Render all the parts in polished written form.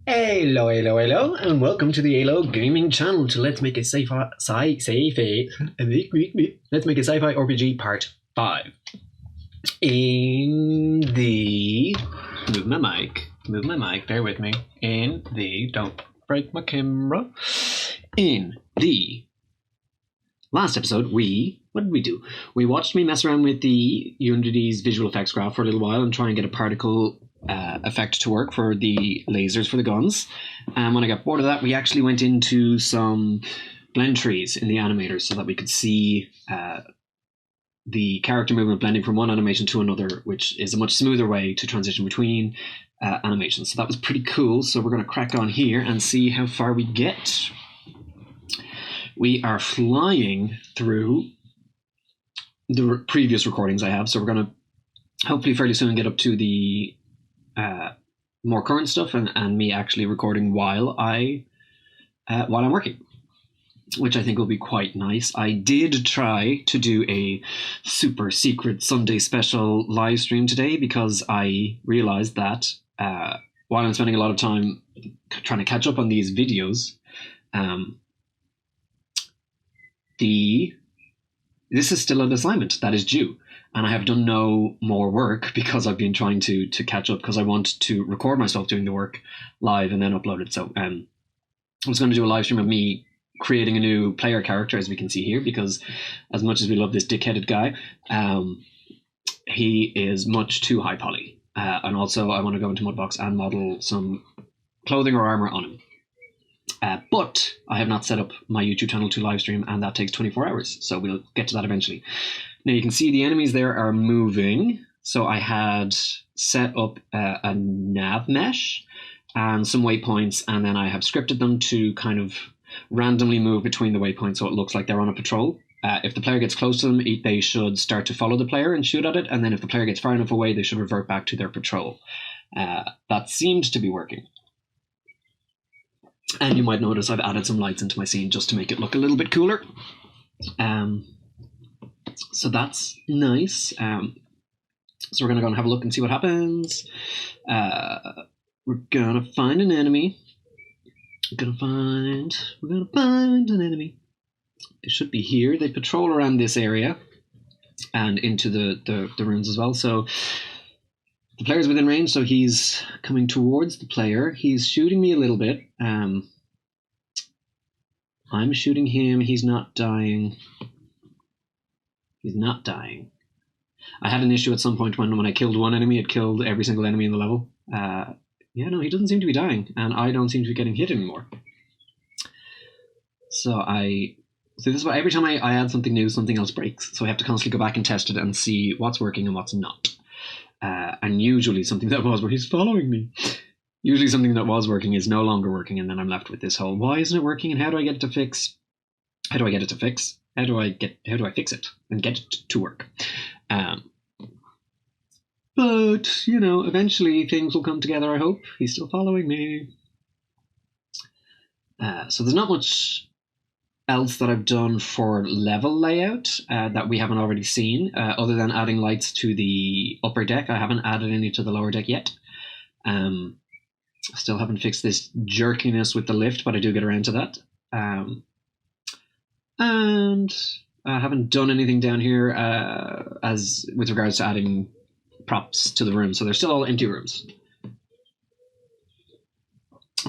Hello, hello, hello, and welcome to the Halo Gaming Channel to Let's Make a Let's Make a Sci-Fi RPG Part 5. In the... Move my mic, bear with me. Don't break my camera. In the last episode, what did we do? We watched me mess around with the Unity's visual effects graph for a little while and try and get a particle effect to work for the lasers for the guns. And when I got bored of that, we actually went into some blend trees in the animators so that we could see the character movement blending from one animation to another, which is a much smoother way to transition between animations. So that was pretty cool. So we're going to crack on here and see how far we get. We are flying through the previous recordings I have, so we're going to hopefully fairly soon get up to the more current stuff and me actually recording while I'm working, which I think will be quite nice. I did try to do a super secret Sunday special live stream today because I realized that while I'm spending a lot of time trying to catch up on these videos, this is still an assignment that is due. And I have done no more work because I've been trying to catch up because I want to record myself doing the work live and then upload it. So I was going to do a live stream of me creating a new player character, as we can see here, because as much as we love this dick-headed guy, he is much too high poly. And also I want to go into Mudbox and model some clothing or armor on him. But I have not set up my YouTube channel to live stream, and that takes 24 hours. So we'll get to that eventually. Now you can see the enemies there are moving. So I had set up a nav mesh and some waypoints, and then I have scripted them to kind of randomly move between the waypoints so it looks like they're on a patrol. If the player gets close to them, they should start to follow the player and shoot at it. And then if the player gets far enough away, they should revert back to their patrol. That seemed to be working. And you might notice I've added some lights into my scene just to make it look a little bit cooler. So that's nice. So we're going to go and have a look and see what happens. We're going to find an enemy. We're going to find an enemy. They should be here. They patrol around this area and into the rooms as well. So the player's within range, so he's coming towards the player. He's shooting me a little bit. I'm shooting him. He's not dying. He's not dying. I had an issue at some point when I killed one enemy, it killed every single enemy in the level. Yeah, no, he doesn't seem to be dying, and I don't seem to be getting hit anymore. So this is why every time I add something new, something else breaks. So I have to constantly go back and test it and see what's working and what's not. And usually something that was where he's following me. Usually something that was working is no longer working, and then I'm left with this whole, why isn't it working, and how do I get it to fix? How do I get it to fix? How do I fix it and get it to work? But, you know, eventually things will come together, I hope. He's still following me. So there's not much else that I've done for level layout that we haven't already seen, other than adding lights to the upper deck. I haven't added any to the lower deck yet. Still haven't fixed this jerkiness with the lift, but I do get around to that. And I haven't done anything down here as with regards to adding props to the room, so they're still all empty rooms.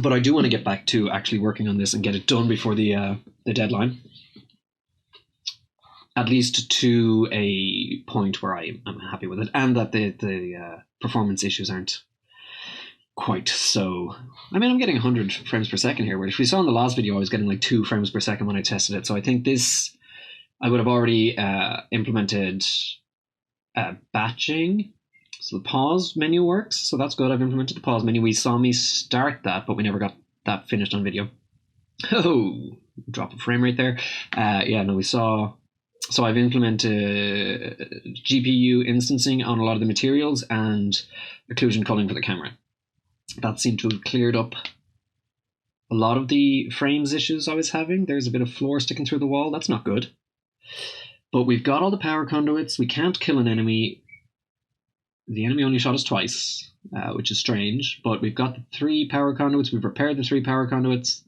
But I do want to get back to actually working on this and get it done before the deadline. At least to a point where I'm happy with it, and that the performance issues aren't quite so... I mean, I'm getting 100 frames per second here, where if we saw in the last video I was getting like 2 frames per second when I tested it. So I think this, I would have already implemented batching. So the pause menu works, so that's good. I've implemented the pause menu. We saw me start that, but we never got that finished on video. Oh, drop a frame rate there. Yeah, no, we saw... So I've implemented GPU instancing on a lot of the materials and occlusion culling for the camera. That seemed to have cleared up a lot of the frames issues I was having. There's a bit of floor sticking through the wall. That's not good. But we've got all the power conduits. We can't kill an enemy. The enemy only shot us twice, which is strange, but we've got the 3 power conduits. We've repaired the 3 power conduits.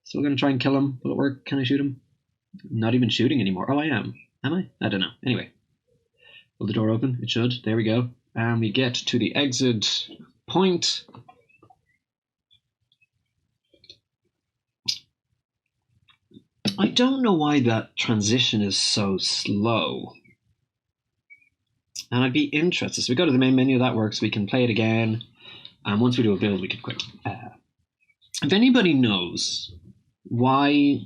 So we're going to try and kill him. Will it work? Can I shoot him? I'm not even shooting anymore. Oh, I am. Am I? I don't know. Anyway. Will the door open? It should. There we go. And we get to the exit point. I don't know why that transition is so slow. And I'd be interested. So we go to the main menu, that works. We can play it again. And once we do a build, we can quit. If anybody knows why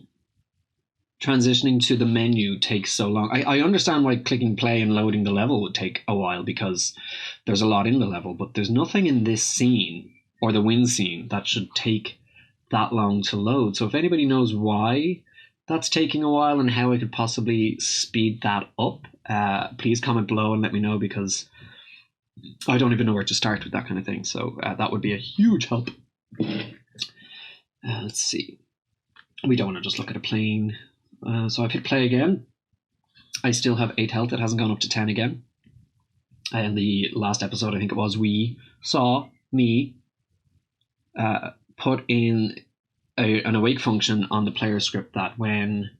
transitioning to the menu takes so long. I understand why clicking play and loading the level would take a while because there's a lot in the level, but there's nothing in this scene or the win scene that should take that long to load. So if anybody knows why that's taking a while and how I could possibly speed that up, please comment below and let me know, because I don't even know where to start with that kind of thing. So that would be a huge help. Let's see. We don't want to just look at a plane. So I've hit play again. I still have 8 health. It hasn't gone up to 10 again. In the last episode, I think it was, we saw me put in an awake function on the player script that when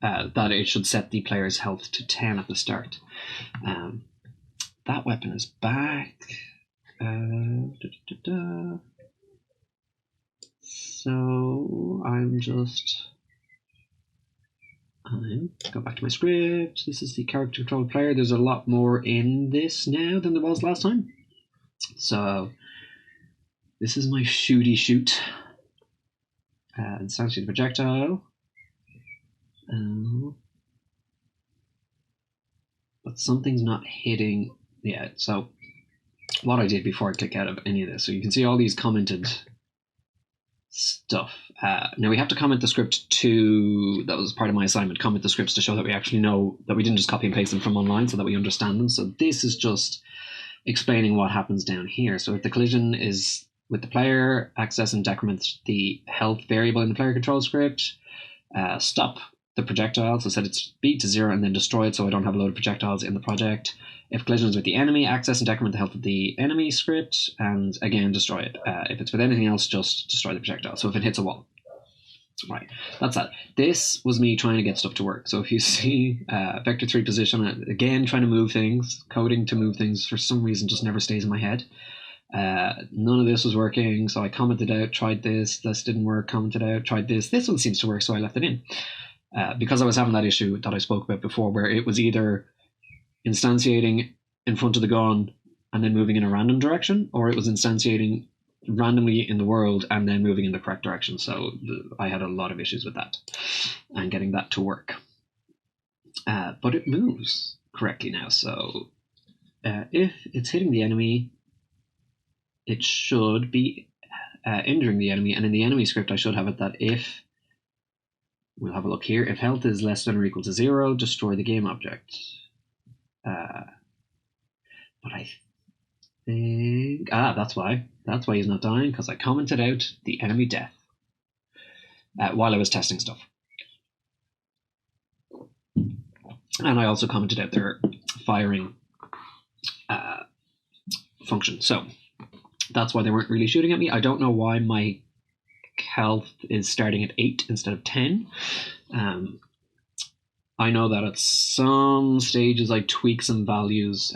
that it should set the player's health to 10 at the start. That weapon is back. So I'm go back to my script. This is the character control player. There's a lot more in this now than there was last time. So this is my shooty shoot. Instantiate projectile. But something's not hitting yet. So what I did before I click out of any of this. So you can see all these commented stuff. Now we have to comment the script to, that was part of my assignment, comment the scripts to show that we actually know, that we didn't just copy and paste them from online, so that we understand them. So this is just explaining what happens down here. So if the collision is with the player, access and decrement the health variable in the player control script, stop the projectile, so set its speed to 0 and then destroy it so I don't have a load of projectiles in the project. If collision is with the enemy, access and decrement the health of the enemy script, and again destroy it. If it's with anything else, just destroy the projectile. So if it hits a wall. Right, that's that. This was me trying to get stuff to work. So if you see vector 3 position, again trying to move things, coding to move things for some reason just never stays in my head. None of this was working, so I commented out, tried this didn't work, commented out, tried this one seems to work, so I left it in. Because I was having that issue that I spoke about before, where it was either instantiating in front of the gun and then moving in a random direction, or it was instantiating randomly in the world and then moving in the correct direction. So I had a lot of issues with that and getting that to work. But it moves correctly now. So if it's hitting the enemy, it should be injuring the enemy. And in the enemy script, I should have it that if, we'll have a look here, if health is less than or equal to 0, destroy the game object. But I think, that's why he's not dying, because I commented out the enemy death while I was testing stuff. And I also commented out their firing function. So that's why they weren't really shooting at me. I don't know why my health is starting at 8 instead of 10. I know that at some stages I tweak some values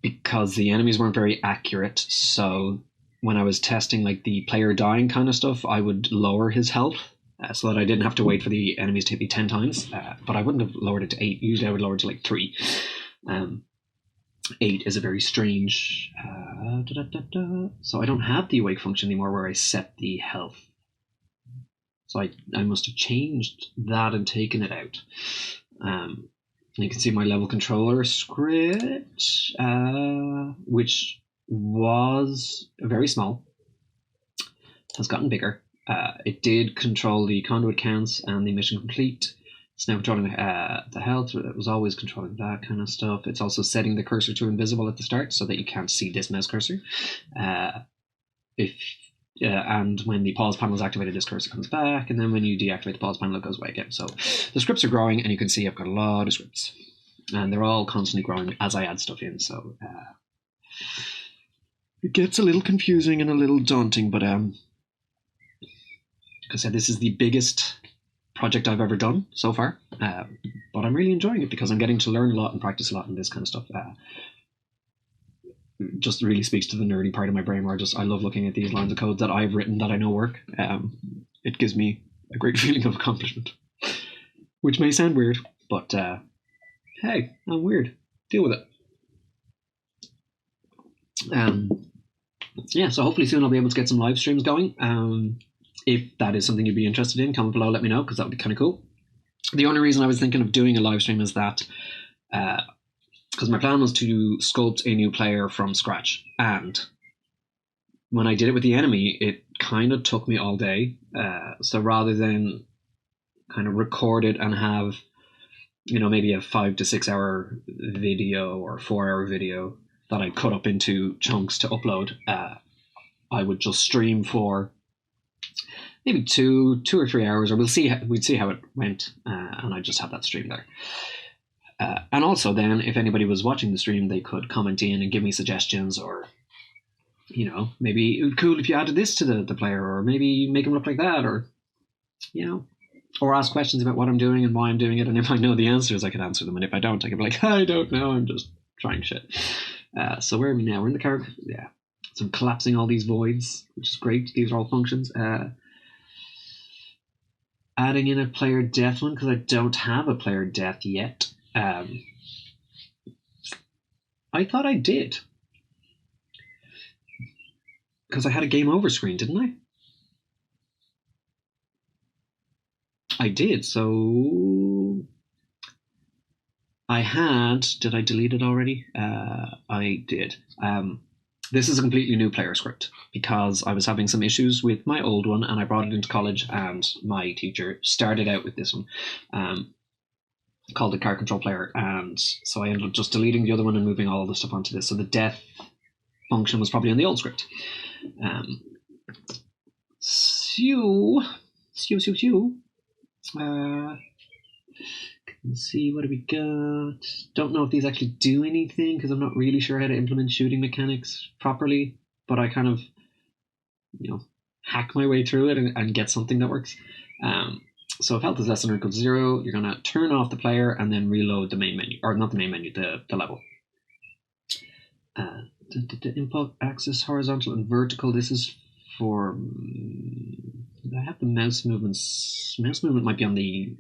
because the enemies weren't very accurate. So when I was testing like the player dying kind of stuff, I would lower his health so that I didn't have to wait for the enemies to hit me 10 times. But I wouldn't have lowered it to 8. Usually I would lower it to like 3. 8 is a very strange... So I don't have the awake function anymore where I set the health. So I must have changed that and taken it out. You can see my level controller script, which was very small, has gotten bigger. It did control the conduit counts and the mission complete. It's now controlling the health. It was always controlling that kind of stuff. It's also setting the cursor to invisible at the start so that you can't see this mouse cursor. And when the pause panel is activated, this cursor comes back, and then when you deactivate the pause panel, it goes away again. So the scripts are growing, and you can see I've got a lot of scripts. and they're all constantly growing as I add stuff in. So it gets a little confusing and a little daunting, but like I said, this is the biggest project I've ever done so far, but I'm really enjoying it because I'm getting to learn a lot and practice a lot and this kind of stuff. Just really speaks to the nerdy part of my brain where I love looking at these lines of code that I've written that I know work. It gives me a great feeling of accomplishment, which may sound weird, but hey, I'm weird. Deal with it. Yeah, so hopefully soon I'll be able to get some live streams going. If that is something you'd be interested in, comment below, let me know, because that would be kind of cool. The only reason I was thinking of doing a live stream is that because my plan was to sculpt a new player from scratch, and when I did it with the enemy, it kind of took me all day. So rather than kind of record it and have, maybe a 5 to 6 hour video or 4 hour video that I cut up into chunks to upload, I would just stream for maybe 2 or 3 hours, or we'd see how it went, and I just have that stream there. And also then, if anybody was watching the stream, they could comment in and give me suggestions, or maybe it would be cool if you added this to the player, or maybe make him look like that, or or ask questions about what I'm doing and why I'm doing it. And if I know the answers, I can answer them, and if I don't, I can be like, I don't know, I'm just trying shit. So where are we now? We're in the car. Yeah. So I'm collapsing all these voids, which is great. These are all functions. Adding in a player death one because I don't have a player death yet. I thought I did, because I had a game over screen, didn't I? I did. So I had. Did I delete it already? I did. This is a completely new player script because I was having some issues with my old one, and I brought it into college, and my teacher started out with this one, called the car control player, and so I ended up just deleting the other one and moving all the stuff onto this. So the death function was probably on the old script. Let's see, what do we got? Don't know if these actually do anything because I'm not really sure how to implement shooting mechanics properly, but I kind of, hack my way through it and get something that works. So if health is less than or equal to 0, you're going to turn off the player and then reload the main menu, or not the main menu, the level. Input axis horizontal and vertical. This is for. I have the mouse movements. Mouse movement might be on the.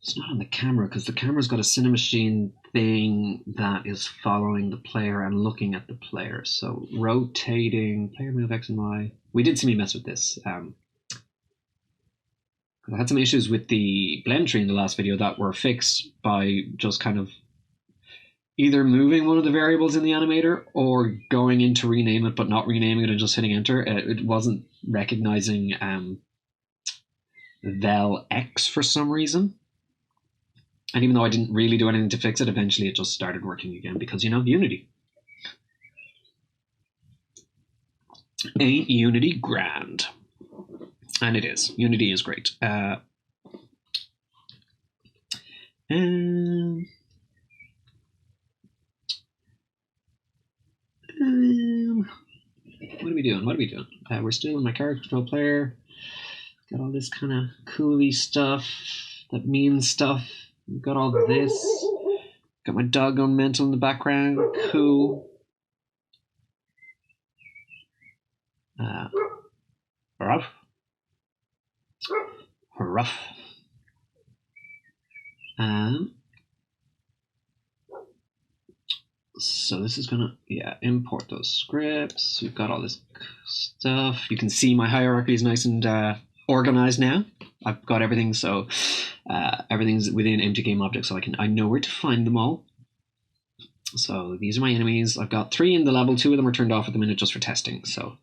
It's not on the camera because the camera's got a Cinemachine thing that is following the player and looking at the player. So rotating, player move X and Y. We did see me mess with this. I had some issues with the blend tree in the last video that were fixed by just kind of either moving one of the variables in the animator or going in to rename it but not renaming it and just hitting enter. It wasn't recognizing vel X for some reason. And even though I didn't really do anything to fix it, eventually it just started working again because, Unity. Ain't Unity grand? And it is. Unity is great. What are we doing? We're still in my character control player. Got all this kind of cooly stuff, that means stuff. We've got all this. Got my dog going mental in the background. Cool. Rough. So this is gonna, import those scripts. We've got all this stuff. You can see my hierarchy is nice and organized now. I've got everything, so everything's within empty game objects, so I know where to find them all. So these are my enemies. I've got 3 in the level. 2 of them are turned off at the minute just for testing. So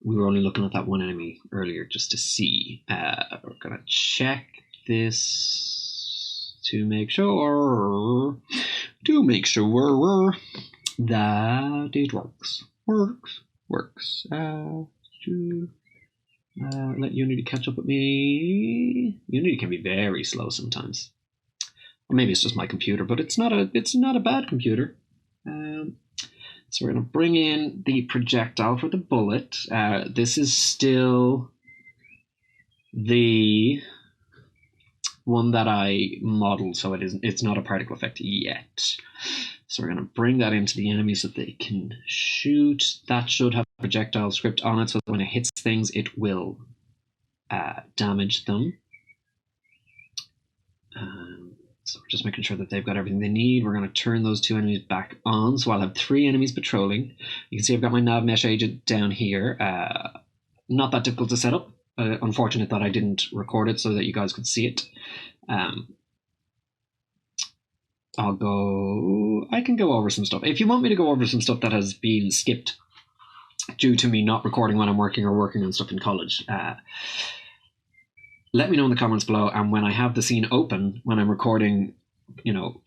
we were only looking at that one enemy earlier just to see. We're gonna check this to make sure that it works. Let Unity catch up with me. Unity can be very slow sometimes. Or maybe it's just my computer, but it's not a bad computer. So we're going to bring in the projectile for the bullet. This is still the one that I modeled, so it's not a particle effect yet. So we're going to bring that into the enemy so they can shoot. That should have a projectile script on it, so that when it hits things, it will damage them. So we're just making sure that they've got everything they need. We're going to turn those 2 enemies back on. So I'll have 3 enemies patrolling. You can see I've got my nav mesh agent down here. Not that difficult to set up. Unfortunate that I didn't record it so that you guys could see it. I can go over some stuff. If you want me to go over some stuff that has been skipped due to me not recording when I'm working or working on stuff in college, let me know in the comments below, and when I have the scene open, when I'm recording,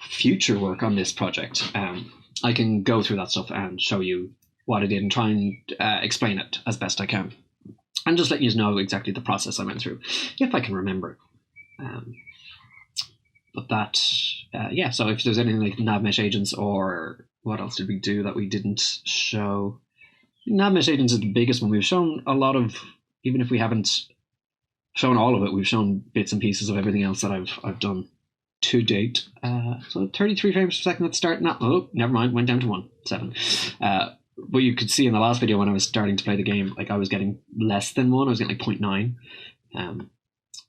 future work on this project, I can go through that stuff and show you what I did and try and explain it as best I can. And just let you know exactly the process I went through, if I can remember. But that, so if there's anything like nav mesh agents, or what else did we do that we didn't show? Nav mesh agents is the biggest one. We've shown a lot of, even if we haven't shown all of it, we've shown bits and pieces of everything else that I've done to date. So 33 frames per second at the start. Never mind, went down to 7. But you could see in the last video when I was starting to play the game, like I was getting less than 1. I was getting like 0.9.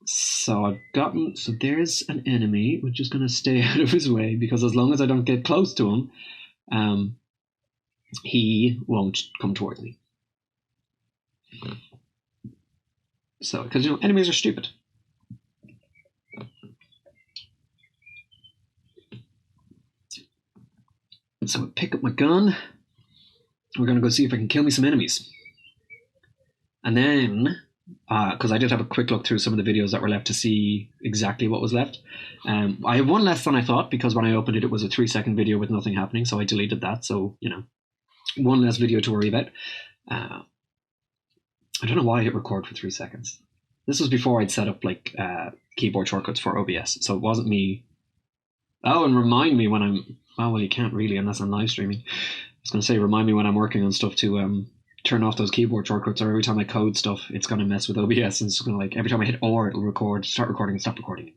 So there's an enemy. We're just going to stay out of his way, because as long as I don't get close to him, he won't come towards me. So, because enemies are stupid. So I pick up my gun. We're going to go see if I can kill me some enemies. And then, because I did have a quick look through some of the videos that were left to see exactly what was left. I have one less than I thought, because when I opened it, it was a 3-second video with nothing happening. So I deleted that. So, one less video to worry about. I don't know why I hit record for 3 seconds. This was before I'd set up like keyboard shortcuts for OBS, so it wasn't me. Oh, and remind me when I'm. Oh well, you can't really unless I'm live streaming. I was going to say remind me when I'm working on stuff to turn off those keyboard shortcuts, or every time I code stuff, it's going to mess with OBS, and it's going to like every time I hit or, it'll record, start recording, and stop recording.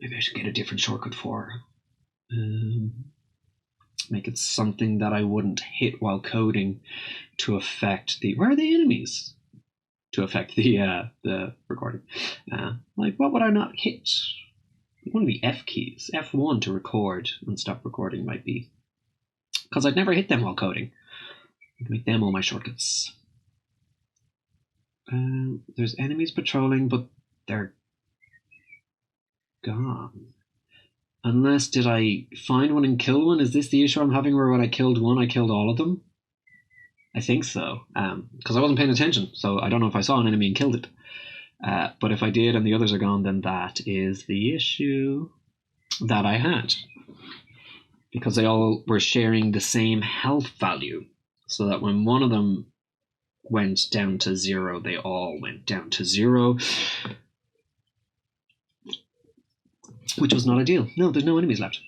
Maybe I should get a different shortcut for. Make it something that I wouldn't hit while coding to affect the. Where are the enemies? To affect the recording. Like, what would I not hit? One of the F keys. F1 to record and stop recording might be. Because I'd never hit them while coding. I can make them all my shortcuts. There's enemies patrolling, but they're gone. Unless, did I find one and kill one? Is this the issue I'm having, where when I killed one, I killed all of them? I think so. Because I wasn't paying attention, so I don't know if I saw an enemy and killed it. But if I did and the others are gone, then that is the issue that I had. Because they all were sharing the same health value. So that when one of them went down to 0, they all went down to 0. Which was not ideal. No, there's no enemies left.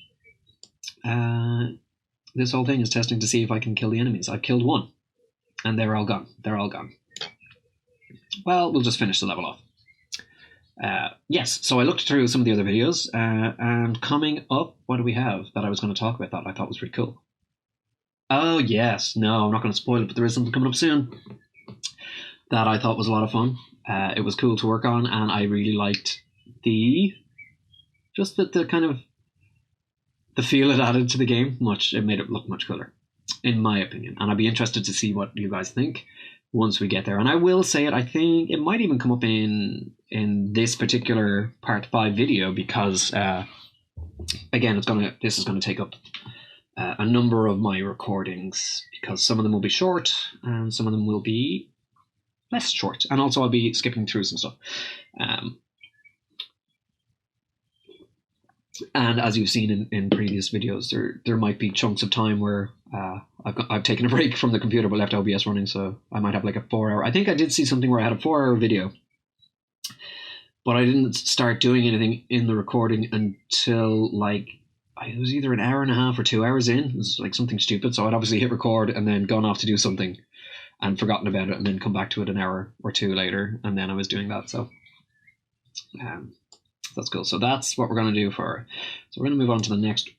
This whole thing is testing to see if I can kill the enemies. I've killed one. And they're all gone. They're all gone. Well, we'll just finish the level off. Yes, so I looked through some of the other videos. And coming up, what do we have that I was going to talk about that I thought was pretty cool? Oh, yes. No, I'm not going to spoil it, but there is something coming up soon that I thought was a lot of fun. It was cool to work on, and I really liked the kind of the feel it added to the game. It made it look much cooler, in my opinion. And I'd be interested to see what you guys think once we get there. And I will say it, I think it might even come up in this particular part 5 video, because again, this is gonna take up a number of my recordings, because some of them will be short and some of them will be less short, and also I'll be skipping through some stuff. And as you've seen in previous videos, there might be chunks of time where I've taken a break from the computer but left OBS running, so I might have like a 4-hour. I think I did see something where I had a 4-hour video, but I didn't start doing anything in the recording until like it was either an hour and a half or 2 hours in. It was like something stupid. So I'd obviously hit record and then gone off to do something and forgotten about it, and then come back to it an hour or two later, and then I was doing that. So that's cool. So that's what we're going to do for. So we're going to move on to the next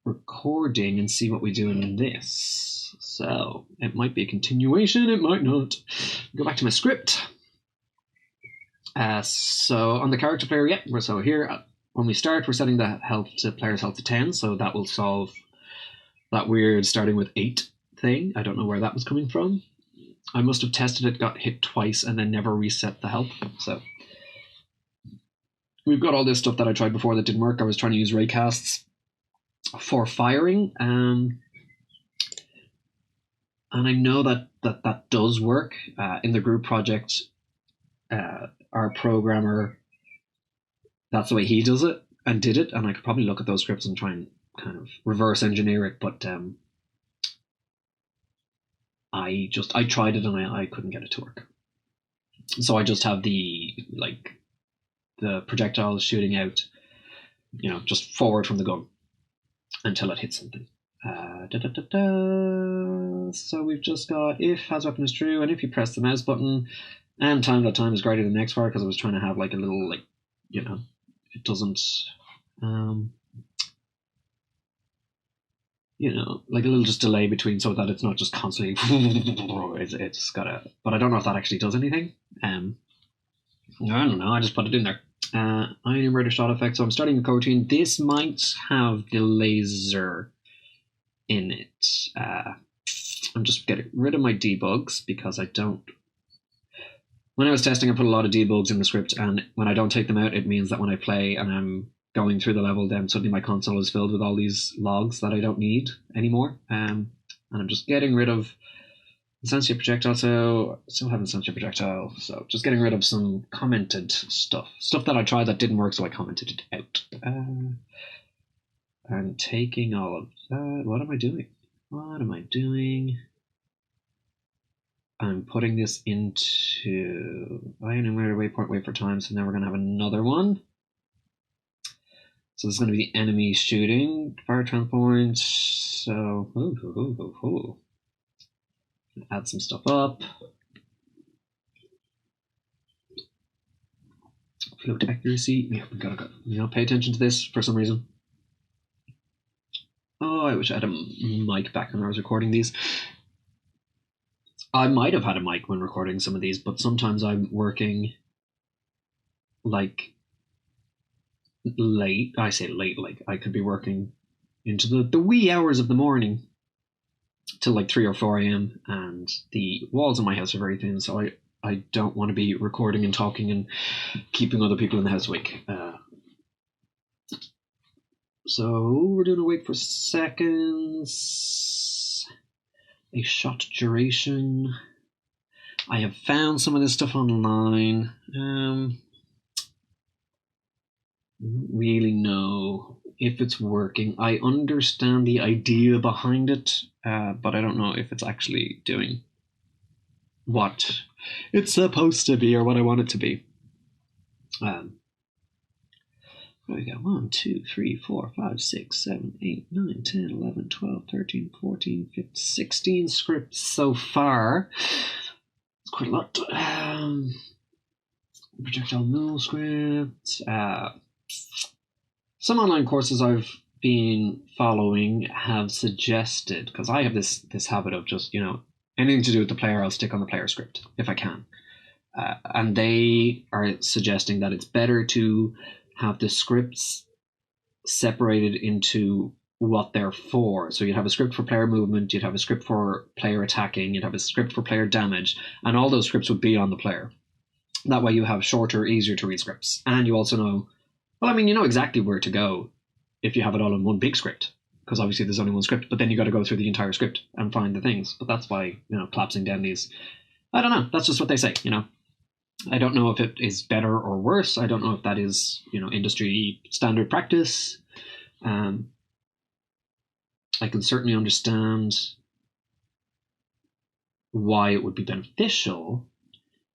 recording and see what we do in this. So it might be a continuation, it might not. Go back to my script. So on the character player, so here when we start, we're setting the player's health to 10, so that will solve that weird starting with 8 thing. I don't know where that was coming from. I must have tested it, got hit twice, and then never reset the health. So we've got all this stuff that I tried before that didn't work. I was trying to use raycasts for firing, and I know that does work. In the group project, our programmer, that's the way he does it and did it, and I could probably look at those scripts and try and kind of reverse engineer it, but I tried it and I couldn't get it to work. So I just have the projectiles shooting out, just forward from the gun until it hits something. So we've just got if has weapon is true, and if you press the mouse button and time.time is greater than next fire, because I was trying to have like a little it doesn't like a little just delay between, so that it's not just constantly it's gotta, but I don't know if that actually does anything. I don't know, I just put it in there. I enumerator shot effect, so I'm starting a coroutine. This might have the laser in it. I'm just getting rid of my debugs because I don't. When I was testing, I put a lot of debugs in the script, and when I don't take them out, it means that when I play and I'm going through the level, then suddenly my console is filled with all these logs that I don't need anymore. And I'm just getting rid of Incendiary projectile, so still have Incendiary projectile, so just getting rid of some commented stuff that I tried that didn't work, so I commented it out. I'm taking all of that. What am I doing? I'm putting this into I enumerated waypoint, wait for time, so now we're gonna have another one. So this is gonna be the enemy shooting, fire transpoint. So add some stuff up. Float accuracy. Yeah, we gotta pay attention to this for some reason. Oh, I wish I had a mic back when I was recording these. I might have had a mic when recording some of these, but sometimes I'm working like late. I say late, like I could be working into the wee hours of the morning till like 3 or 4 a.m. and the walls in my house are very thin, so I don't want to be recording and talking and keeping other people in the house awake. So we're doing a wait for seconds, a shot duration. I have found some of this stuff online. Don't really know if it's working. I understand the idea behind it, but I don't know if it's actually doing what it's supposed to be or what I want it to be. What do we got? 1, 2, 3, 4, 5, 6, 7, 8, 9, 10, 11, 12, 13, 14, 15, 16 scripts so far. It's quite a lot. Projectile null script. Some online courses I've been following have suggested, because I have this habit of just, anything to do with the player, I'll stick on the player script if I can. And they are suggesting that it's better to have the scripts separated into what they're for. So you'd have a script for player movement, you'd have a script for player attacking, you'd have a script for player damage, and all those scripts would be on the player. That way you have shorter, easier to read scripts. And you also know, you know exactly where to go if you have it all in one big script, because obviously there's only one script, but then you got to go through the entire script and find the things. But that's why, collapsing down these, I don't know, that's just what they say, I don't know if it is better or worse. I don't know if that is, industry standard practice. I can certainly understand why it would be beneficial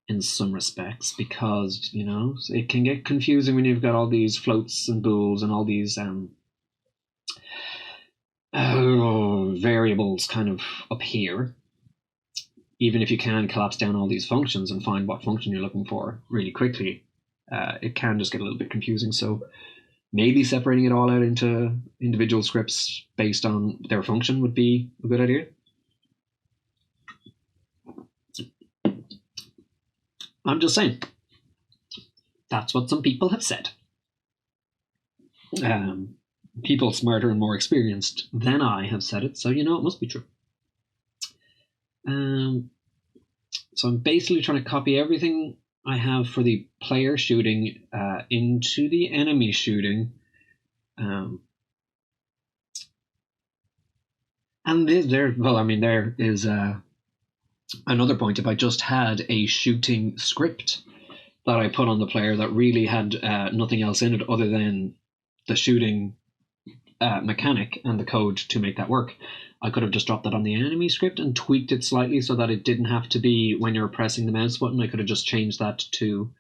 in some respects, because it can get confusing when you've got all these floats and bools and all these variables kind of up here. Even if you can collapse down all these functions and find what function you're looking for really quickly, it can just get a little bit confusing. So maybe separating it all out into individual scripts based on their function would be a good idea. I'm just saying. That's what some people have said. People smarter and more experienced than I have said it, so it must be true. So I'm basically trying to copy everything I have for the player shooting into the enemy shooting. And there is another point. If I just had a shooting script that I put on the player that really had nothing else in it other than the shooting mechanic and the code to make that work, I could have just dropped that on the enemy script and tweaked it slightly so that it didn't have to be when you're pressing the mouse button. I could have just changed that to,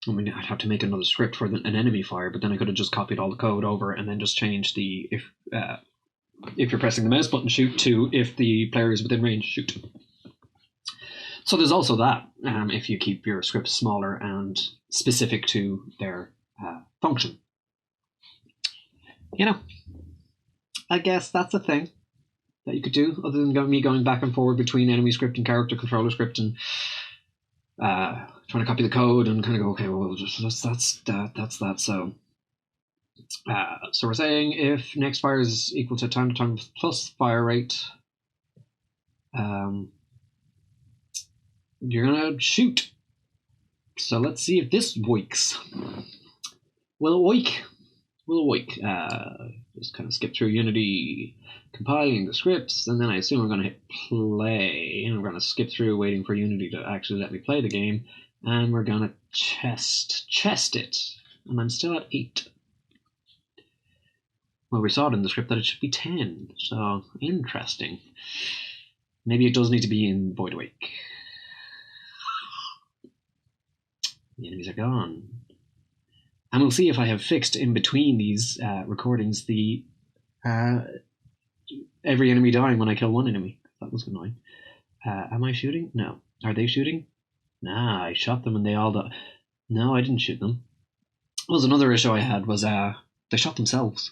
I'd have to make another script for an enemy fire, but then I could have just copied all the code over and then just changed the if you're pressing the mouse button, shoot, to if the player is within range, shoot. So there's also that, if you keep your scripts smaller and specific to their function. I guess that's a thing that you could do, other than me going back and forward between enemy script and character controller script and trying to copy the code and kind of go, okay, well, that's that. So we're saying if next fire is equal to time to time plus fire rate, you're gonna shoot. So let's see if this works. Will it work? Just kind of skip through Unity, compiling the scripts, and then I assume we're going to hit play, and we're going to skip through waiting for Unity to actually let me play the game, and we're going to chest it, and I'm still at 8. Well, we saw it in the script that it should be 10, so interesting. Maybe it does need to be in Void Awake. The enemies are gone. And we'll see if I have fixed in between these recordings the every enemy dying when I kill one enemy. That was annoying. Am I shooting? No. Are they shooting? Nah, I shot them and they all died. No, I didn't shoot them. That was another issue I had, was they shot themselves.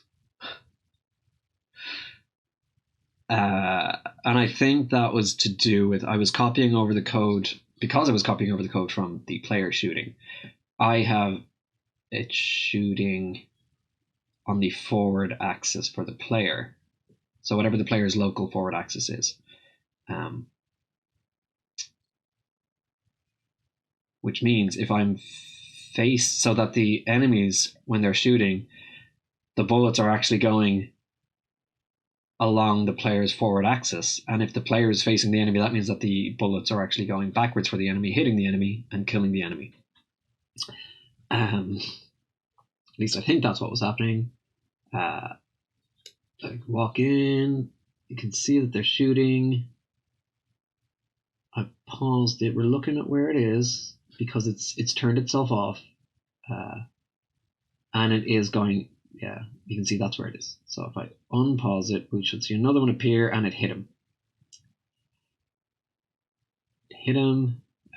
And I think that was to do with I was copying over the code. Because I was copying over the code from the player shooting, I have it shooting on the forward axis for the player. So whatever the player's local forward axis is. Which means if I'm faced, so that the enemies, when they're shooting, the bullets are actually going along the player's forward axis. And if the player is facing the enemy, that means that the bullets are actually going backwards for the enemy, hitting the enemy and killing the enemy. At least I think that's what was happening. I walk in, you can see that they're shooting. I paused it. We're looking at where it is because it's turned itself off, and it is going. Yeah, you can see that's where it is. So if I unpause it, we should see another one appear, and it hit him.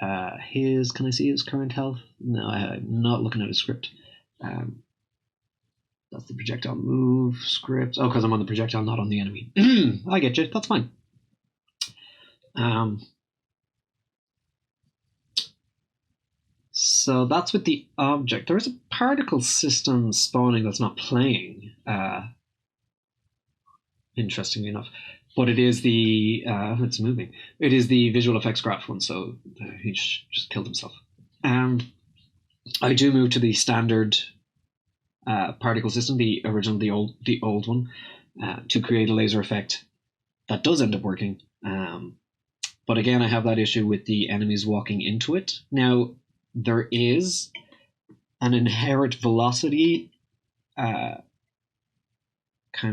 Can I see his current health? No, I'm not looking at his script. That's the projectile move script. Oh, because I'm on the projectile, not on the enemy. I get you. That's fine. So that's with the object. There is a particle system spawning that's not playing, interestingly enough. But it is the, it's moving. It is the visual effects graph one, so he just killed himself. I do move to the standard particle system, the original, the old one, to create a laser effect that does end up working. But again, I have that issue with the enemies walking into it. Now, there is an inherent velocity kind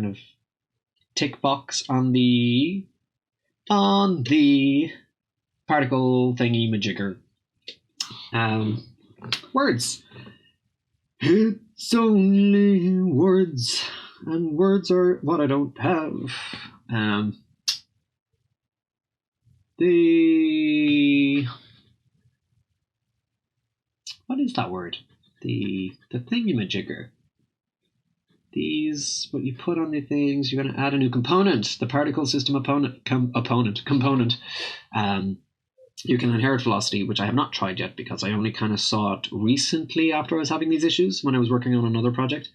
of tick box on the particle thingy majigger. Words. It's only words, and words are what I don't have. What is that word? The thingy-majigger. These, what you put on the things, you're going to add a new component, the particle system component. You can inherit velocity, which I have not tried yet because I only kind of saw it recently after I was having these issues when I was working on another project.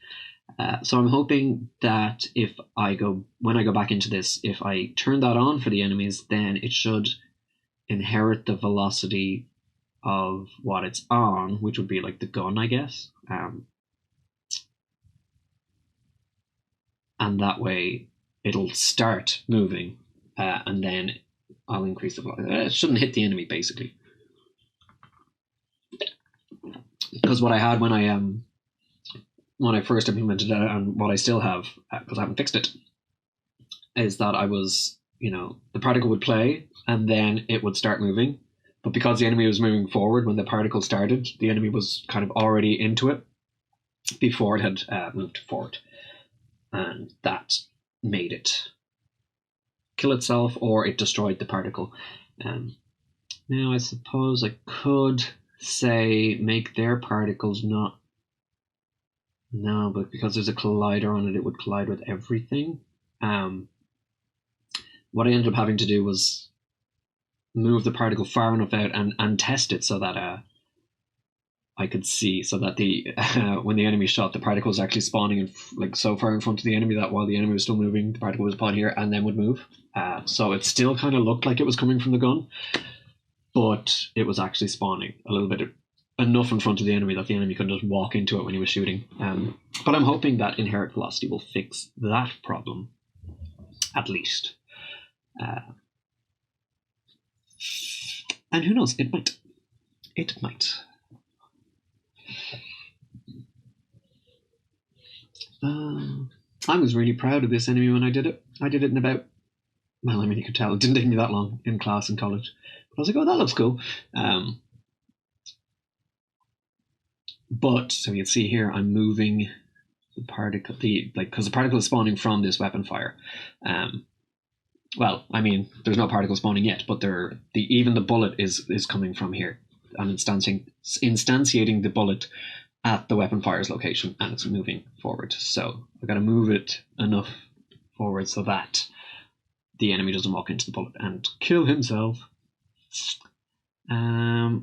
So I'm hoping that when I go back into this, if I turn that on for the enemies, then it should inherit the velocity of what it's on, which would be like the gun, I guess. And that way it'll start moving, and then I'll increase the velocity. It shouldn't hit the enemy, basically. Because what I had when I first implemented it, and what I still have, because I haven't fixed it, is that I was, the particle would play and then it would start moving. But because the enemy was moving forward when the particle started, the enemy was kind of already into it before it had moved forward. And that made it kill itself, or it destroyed the particle. Now I suppose I could say make their particles not... No, but because there's a collider on it, it would collide with everything. What I ended up having to do was move the particle far enough out and test it so that I could see, so that when the enemy shot, the particle was actually spawning so far in front of the enemy that while the enemy was still moving, the particle would spawn here and then would move. So it still kind of looked like it was coming from the gun, but it was actually spawning a little bit enough in front of the enemy that the enemy couldn't just walk into it when he was shooting. But I'm hoping that inherit velocity will fix that problem, at least. And who knows, it might. It might. I was really proud of this enemy when I did it. I did it in about, well, I mean, you could tell it didn't take me that long in class in college. But I was like, oh, that looks cool. But, so you can see here, I'm moving the particle, because the particle is spawning from this weapon fire. Well, I mean, there's no particle spawning yet, but even the bullet is coming from here. I'm instantiating the bullet at the weapon fire's location, and it's moving forward. So I've got to move it enough forward so that the enemy doesn't walk into the bullet and kill himself. I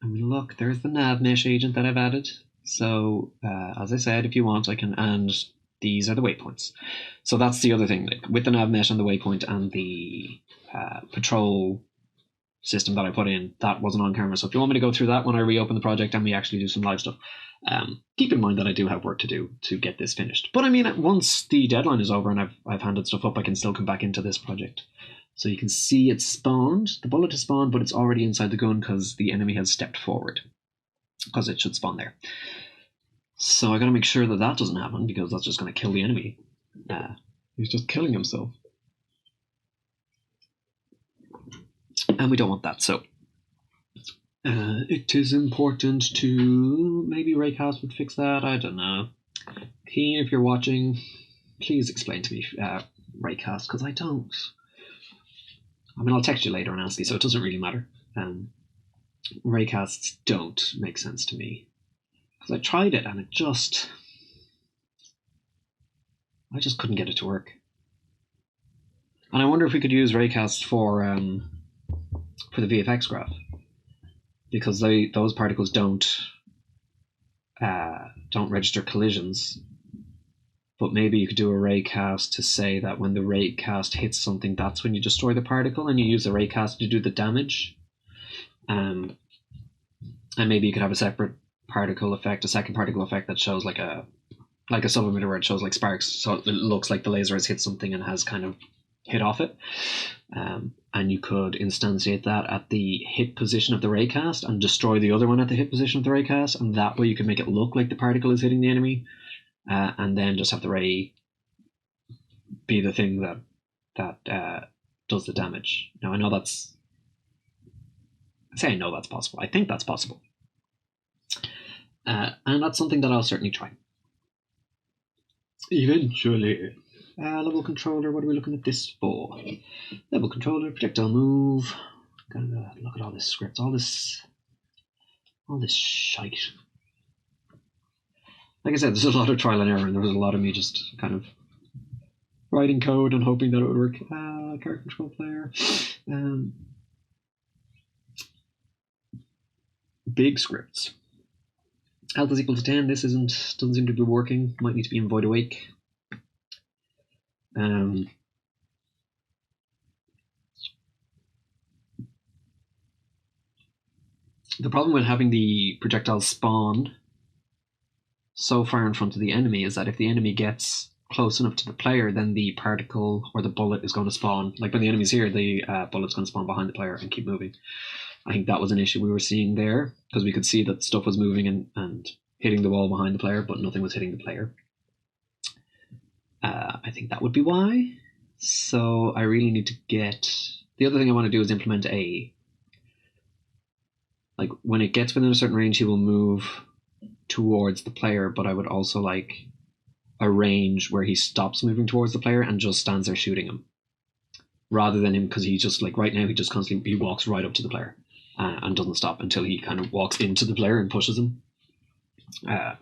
mean, look, there's the nav mesh agent that I've added. So, as I said, if you want, I can, and these are the waypoints. So that's the other thing, like with the nav mesh and the waypoint and the patrol system that I put in, that wasn't on camera. So if you want me to go through that when I reopen the project and we actually do some live stuff, keep in mind that I do have work to do to get this finished. But I mean, once the deadline is over and I've handed stuff up, I can still come back into this project. So you can see it's spawned, the bullet has spawned, but it's already inside the gun because the enemy has stepped forward, because it should spawn there. So I got to make sure that that doesn't happen, because that's just going to kill the enemy. He's just killing himself. And we don't want that, so it is important to... Maybe Raycast would fix that, I don't know. Keen, if you're watching, please explain to me Raycast, because I don't... I mean, I'll text you later and ask you, so it doesn't really matter. Raycasts don't make sense to me. Because I tried it and I just couldn't get it to work. And I wonder if we could use Raycast for the VFX graph, because those particles don't register collisions. But maybe you could do a raycast to say that when the raycast hits something, that's when you destroy the particle, and you use the raycast to do the damage. And maybe you could have a separate particle effect, a second particle effect that shows like a sublimator where it shows like sparks, so it looks like the laser has hit something and has kind of hit off it. And you could instantiate that at the hit position of the raycast and destroy the other one at the hit position of the raycast, and that way you can make it look like the particle is hitting the enemy. And then just have the ray be the thing that does the damage. Now I know that's I say I know that's possible. I think that's possible. And that's something that I'll certainly try. Eventually. Level controller, what are we looking at this for? Level controller, projectile move. Gotta look at all this script, all this shite. Like I said, there's a lot of trial and error, and there was a lot of me just kind of writing code and hoping that it would work. Character control player. Big scripts. Health is equal to 10. This doesn't seem to be working. Might need to be in void awake. The problem with having the projectile spawn so far in front of the enemy is that if the enemy gets close enough to the player, then the particle or the bullet is going to spawn. Like when the enemy's here, the bullet's going to spawn behind the player and keep moving. I think that was an issue we were seeing there, because we could see that stuff was moving and hitting the wall behind the player, but nothing was hitting the player. I think that would be why. So I really need to get... The other thing I want to do is implement like when it gets within a certain range, he will move towards the player, but I would also like a range where he stops moving towards the player and just stands there shooting him, rather than him, because he just, like right now, he just constantly, he walks right up to the player and doesn't stop until he kind of walks into the player and pushes him.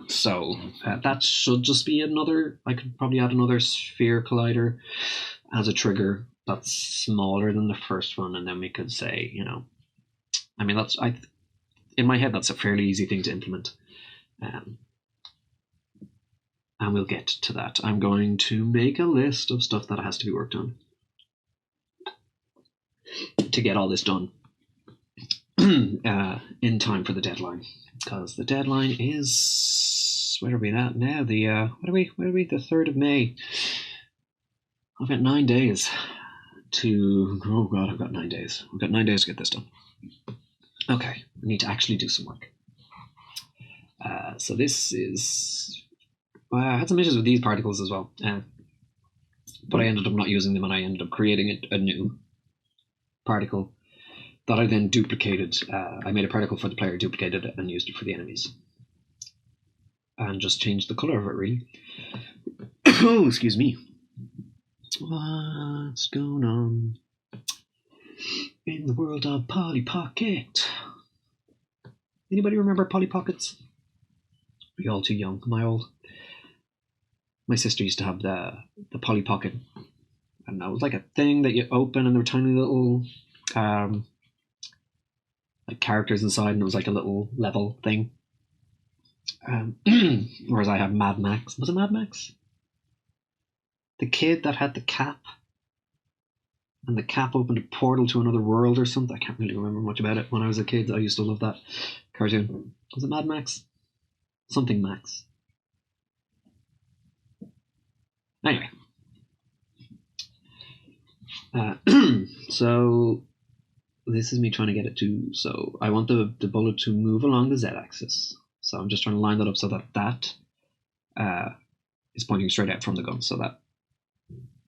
So that should just be another, I could probably add another sphere collider as a trigger that's smaller than the first one, and then we could say, you know, I mean, in my head, that's a fairly easy thing to implement. And we'll get to that. I'm going to make a list of stuff that has to be worked on to get all this done in time for the deadline. Because the deadline is, where are we at now? What are we? The 3rd of May. I've got 9 days to. Oh God, I've got 9 days. I've got 9 days to get this done. Okay, I need to actually do some work. So this is. I had some issues with these particles as well, but I ended up not using them, and I ended up creating a new particle that I then duplicated. I made a particle for the player, duplicated it, and used it for the enemies. And just changed the color of it, really. Oh, excuse me. What's going on in the world of Polly Pocket? Anybody remember Polly Pockets? Are you all too young? Am I old? My sister used to have the Polly Pocket. I don't know, it was like a thing that you open, and there were tiny little like characters inside, and it was like a little level thing. Whereas I have Mad Max. Was it Mad Max? The kid that had the cap, and the cap opened a portal to another world or something. I can't really remember much about it. When I was a kid, I used to love that cartoon. Was it Mad Max? Something Max. Anyway. So this is me trying to get it to, so I want the bullet to move along the z-axis. So I'm just trying to line that up so that is pointing straight out from the gun, so that,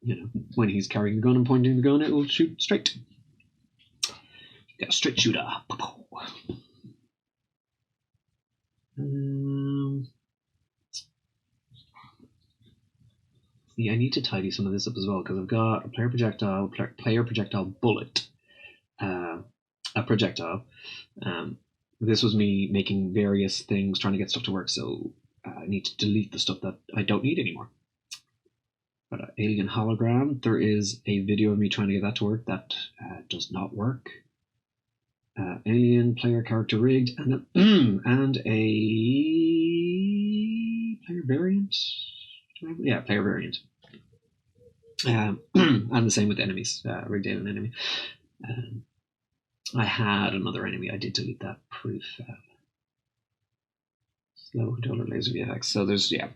you know, when he's carrying the gun and pointing the gun, it will shoot straight. You got a straight shooter. Yeah, I need to tidy some of this up as well, because I've got a player projectile bullet, a projectile. This was me making various things, trying to get stuff to work, so I need to delete the stuff that I don't need anymore. But alien hologram, there is a video of me trying to get that to work. That does not work. Alien player character rigged, and a player variant. Yeah, player variant. And the same with enemies. Rigged alien enemy. I had another enemy. I did delete that. Pretty fab. Slow controller laser VFX. So there's yeah.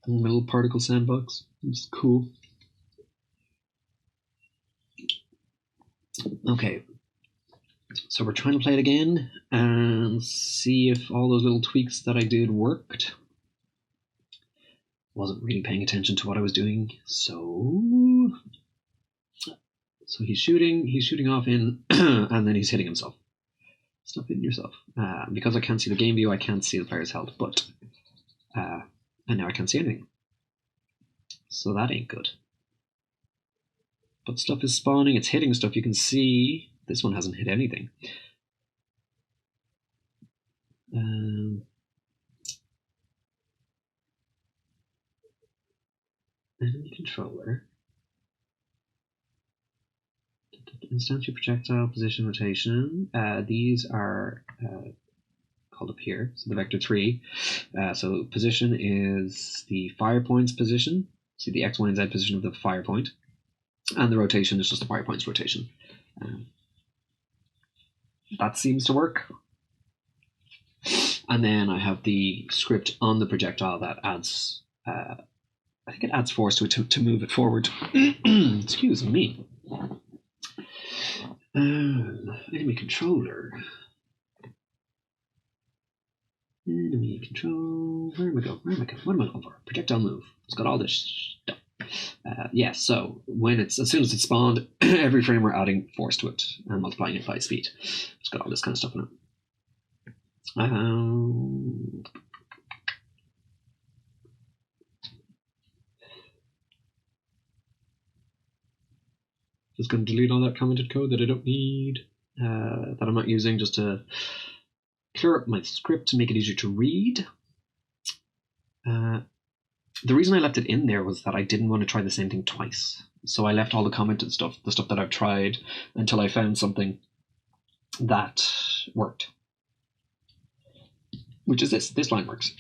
Little particle sandbox. It's cool. Okay. So we're trying to play it again and see if all those little tweaks that I did worked. Wasn't really paying attention to what I was doing, so So he's shooting off in, and then he's hitting himself. Stop hitting yourself. Because I can't see the game view, I can't see the player's health, but and now I can't see anything. So that ain't good. But stuff is spawning, it's hitting stuff. You can see this one hasn't hit anything. Enemy controller. Instantia projectile position rotation. These are called up here. So the vector 3. So position is the fire point's position. See the X, Y, and Z position of the fire point. And the rotation is just the fire point's rotation. That seems to work. And then I have the script on the projectile that adds, I think it adds force to it to move it forward. Excuse me. Enemy controller. Enemy control. Where am I going? What am I going for? Projectile move. It's got all this stuff. Yeah, so as soon as it's spawned, every frame we're adding force to it and multiplying it by speed. It's got all this kind of stuff in it. Just going to delete all that commented code that I don't need, that I'm not using, just to clear up my script to make it easier to read. The reason I left it in there was that I didn't want to try the same thing twice. So I left all the commented stuff, the stuff that I've tried, until I found something that worked. Which is this. This line works.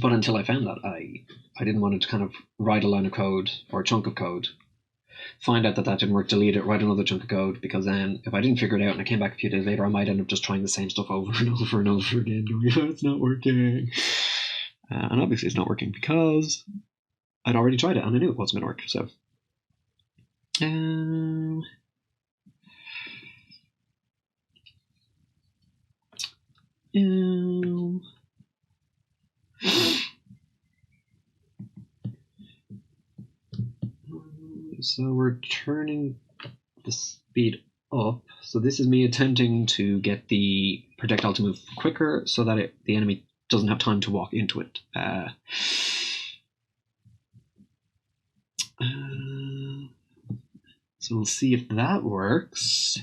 But until I found that, I didn't want to kind of write a line of code or a chunk of code, find out that didn't work, delete it, write another chunk of code, because then if I didn't figure it out and I came back a few days later, I might end up just trying the same stuff over and over and over again, going, oh, it's not working. And obviously it's not working because I'd already tried it and I knew it wasn't going to work. So, so we're turning the speed up. So this is me attempting to get the projectile to move quicker so that the enemy doesn't have time to walk into it. So we'll see if that works.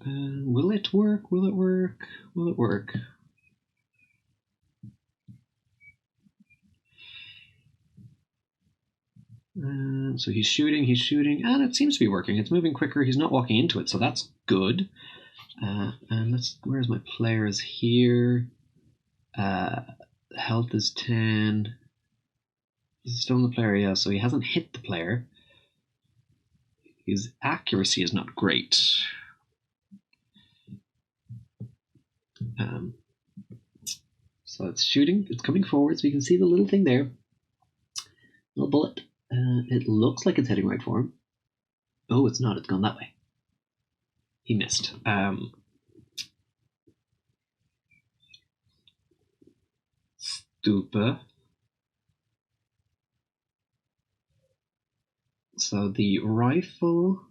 Will it work? Will it work? Will it work? So he's shooting, and it seems to be working. It's moving quicker. He's not walking into it, so that's good. And where's my players here? Health is 10. He's still in the player, yeah, so he hasn't hit the player. His accuracy is not great. So it's shooting, it's coming forward, so you can see the little thing there. Little bullet. It looks like it's heading right for him. Oh, it's not, it's gone that way. He missed. Stupid. So the rifle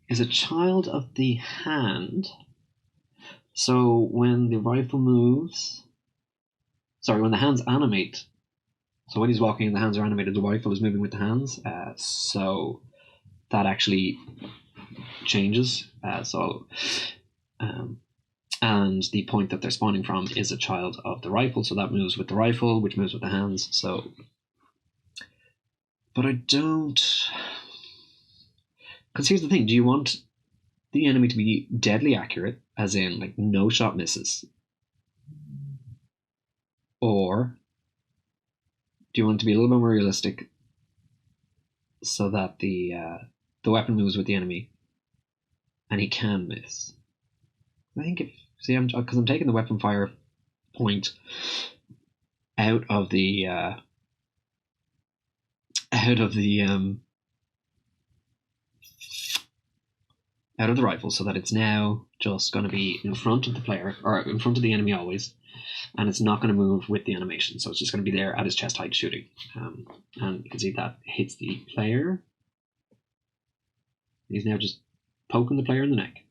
is a child of the hand. So when the rifle moves, when the hands animate, so when he's walking and the hands are animated, the rifle is moving with the hands. So that actually changes. And the point that they're spawning from is a child of the rifle, so that moves with the rifle, which moves with the hands. So, but I don't, because here's the thing: do you want the enemy to be deadly accurate, as in like no shot misses, or do you want it to be a little bit more realistic, so that the weapon moves with the enemy, and he can miss? I think because I'm taking the weapon fire point out of the out of the rifle so that it's now just going to be in front of the player, or in front of the enemy always, and it's not going to move with the animation, so it's just going to be there at his chest height shooting. And you can see that hits the player. He's now just poking the player in the neck.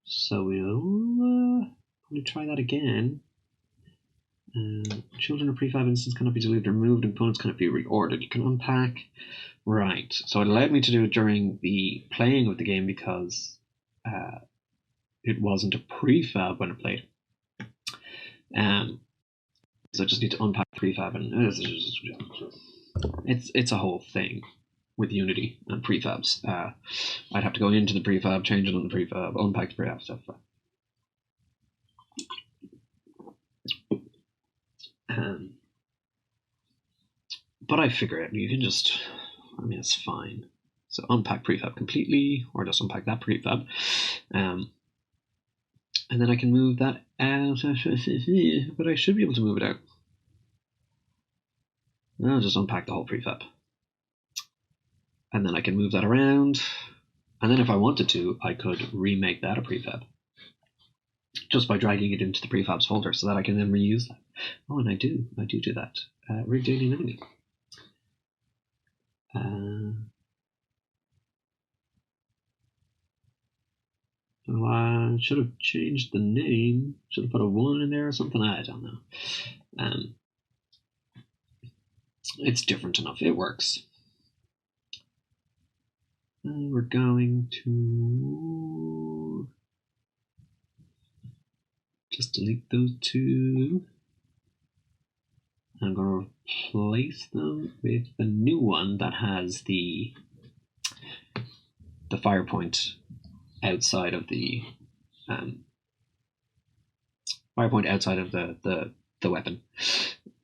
So we'll probably try that again. Children of prefab instance cannot be deleted or removed, and components cannot be reordered. You can unpack. Right. So it allowed me to do it during the playing of the game because it wasn't a prefab when I played. So I just need to unpack the prefab, and it's a whole thing with Unity and prefabs. I'd have to go into the prefab, change it on the prefab, unpack the prefab stuff. But I figure it. You can just, it's fine. So unpack prefab completely, or just unpack that prefab. And then I can move that out. But I should be able to move it out. I'll just unpack the whole prefab. And then I can move that around. And then if I wanted to, I could remake that a prefab. Just by dragging it into the prefabs folder so that I can then reuse that. Oh, and I do that. Rigged alien enemy. So I should have changed the name. Should have put a 1 in there or something. I don't know. It's different enough. It works. We're going to just delete those two. I'm going to replace them with the new one that has the fire point outside of the the weapon,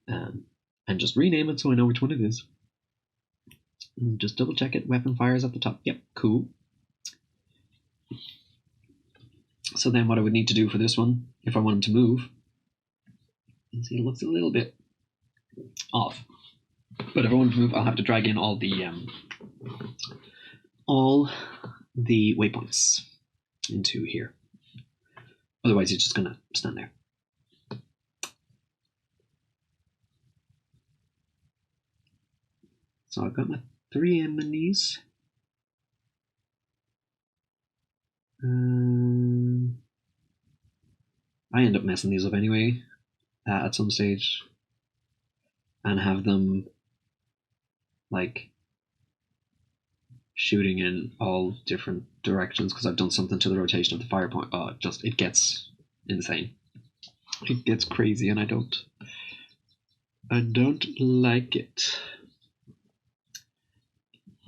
and just rename it so I know which one it is. And just double check it. Weapon fires at the top. Yep, cool. So then what I would need to do for this one, if I want him to move, you see it looks a little bit off. But if I want to move, I'll have to drag in all the waypoints into here. Otherwise, he's just going to stand there. So I've got my 3 enemies. I end up messing these up anyway at some stage, and have them like shooting in all different directions because I've done something to the rotation of the fire point. Oh, it gets insane. It gets crazy, and I don't like it.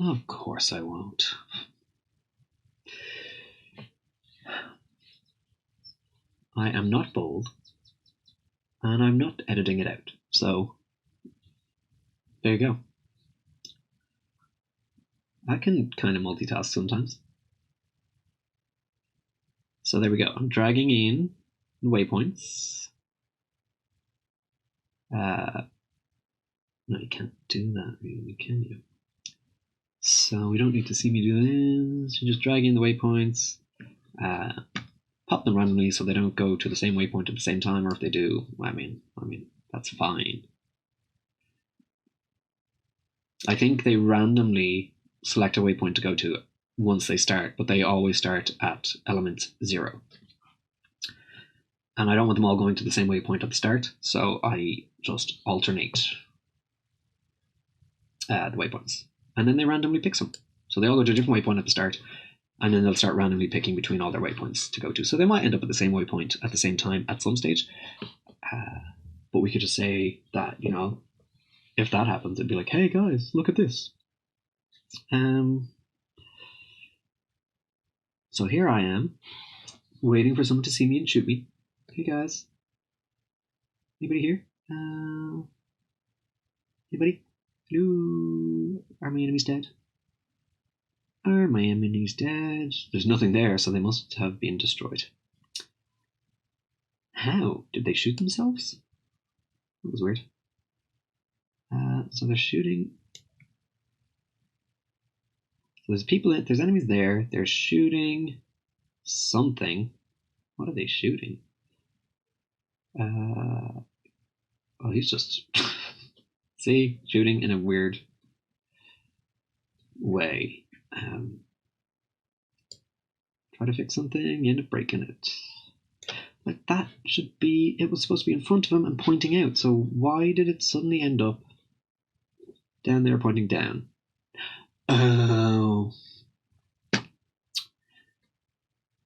Of course I won't. I am not bold, and I'm not editing it out. So there you go. I can kind of multitask sometimes. So there we go. I'm dragging in waypoints. No, you can't do that really, can you? So we don't need to see me do this. You just drag in the waypoints, pop them randomly so they don't go to the same waypoint at the same time, or if they do, I mean, that's fine. I think they randomly select a waypoint to go to once they start, but they always start at element 0. And I don't want them all going to the same waypoint at the start, so I just alternate the waypoints. And then they randomly pick some. So they all go to a different waypoint at the start, and then they'll start randomly picking between all their waypoints to go to. So they might end up at the same waypoint at the same time at some stage. But we could just say that, if that happens, it'd be like, hey guys, look at this. So here I am, waiting for someone to see me and shoot me. Hey guys. Anybody here? Anybody? Hello? Are my enemies dead? Are my enemies dead? There's nothing there, so they must have been destroyed. How? Did they shoot themselves? That was weird. So they're shooting. So there's people. There's enemies there. They're shooting something. What are they shooting? Oh, he's just see, shooting in a weird way. Try to fix something, you end up breaking it. Like that should be. It was supposed to be in front of him and pointing out. So why did it suddenly end up down there pointing down? Oh.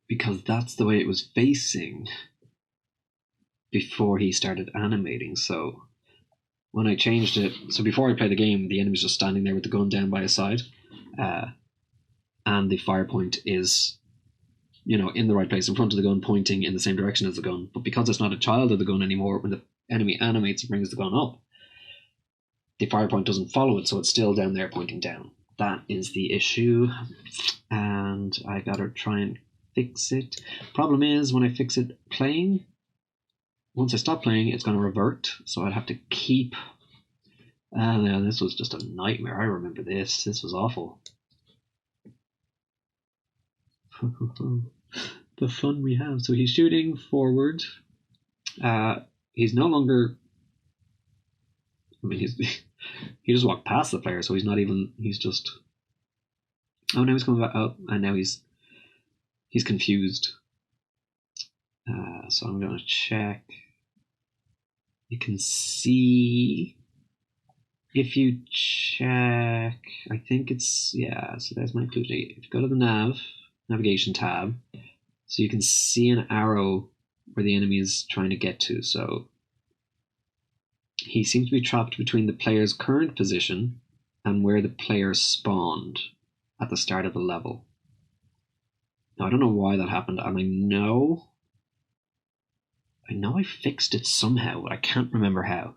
Because that's the way it was facing before he started animating. So when I changed it, so before I play the game, the enemy's just standing there with the gun down by his side, and the fire point is, in the right place in front of the gun, pointing in the same direction as the gun. But because it's not a child of the gun anymore, when the enemy animates and brings the gun up, the fire point doesn't follow it, so it's still down there pointing down. That is the issue, and I gotta try and fix it. Problem is, when I fix it playing, once I stop playing, it's going to revert, so I'd have to keep. Yeah, this was just a nightmare. I remember this. This was awful. The fun we have. So he's shooting forward. He's no longer. I mean, he just walked past the player, so he's not even. He's just. Oh, now he's coming back up, and now he's confused. So I'm going to check. You can see, if you check, I think it's, yeah, so there's my clue. If you go to the navigation tab, so you can see an arrow where the enemy is trying to get to. So he seems to be trapped between the player's current position and where the player spawned at the start of the level. Now, I don't know why that happened, and I know I fixed it somehow, but I can't remember how.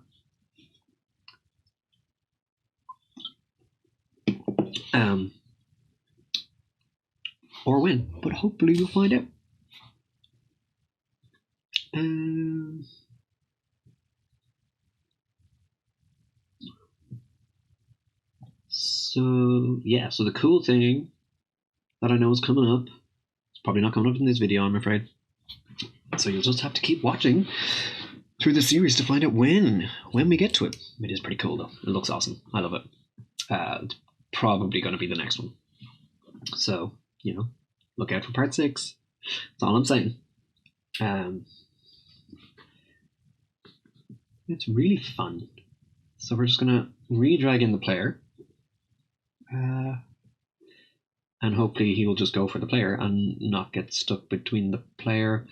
Or when, but hopefully we'll find out. So the cool thing that I know is coming up, it's probably not coming up in this video, I'm afraid. So you'll just have to keep watching through the series to find out when we get to it. It is pretty cool though. It looks awesome. I love it. It's probably going to be the next one. So, look out for part 6. That's all I'm saying. It's really fun. So we're just going to re-drag in the player. And hopefully he will just go for the player and not get stuck between the player.